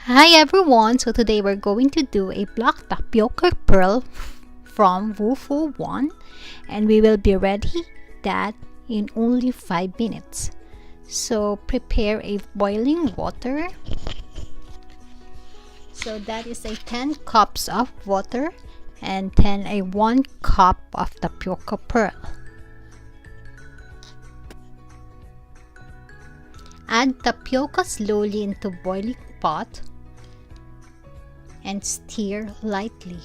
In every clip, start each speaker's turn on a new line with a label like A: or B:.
A: Hi everyone, so today we're going to do a black tapioca pearl from WUFUYUAN, and we will be ready that in only 5 minutes. So prepare a boiling water. So that is a 10 cups of water and then a 1 cup of tapioca pearl. Add tapioca slowly into boiling pot and stir lightly.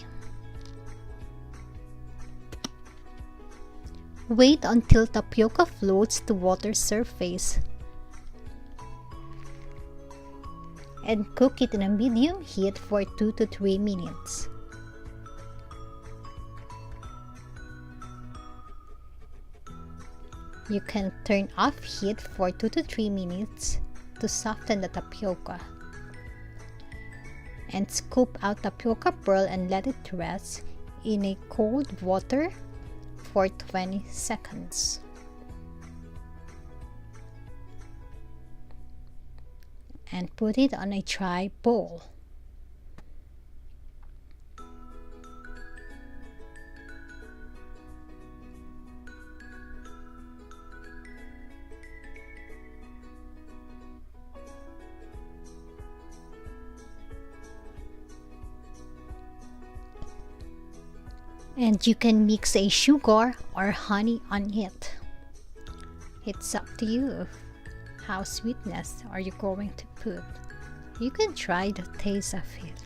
A: Wait until tapioca floats to water surface and cook it in a medium heat for 2 to 3 minutes. You can turn off heat for 2 to 3 minutes to soften the tapioca. And scoop out tapioca pearl and let it rest in a cold water for 20 seconds. And put it on a dry bowl. And you can mix a sugar or honey on it. It's up to you how sweetness are you going to put. You can try the taste of it.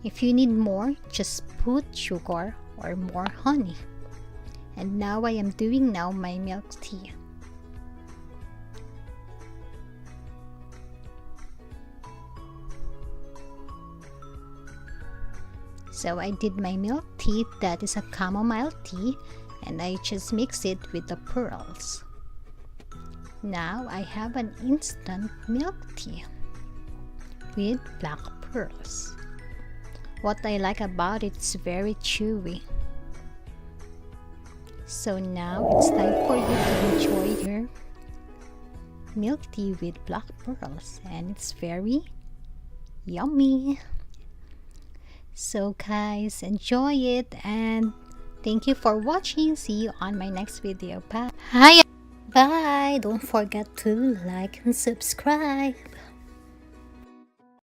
A: If you need more, just put sugar or more honey. And now I am doing my milk tea. So I did my milk tea, that is a chamomile tea, and I just mix it with the pearls. Now I have an instant milk tea with black pearls. What I like about it is very chewy. So now it's time for you to enjoy your milk tea with black pearls, and it's very yummy. So guys, enjoy it and thank you for watching. See you on my next video. Bye. Bye. Don't forget to like and subscribe.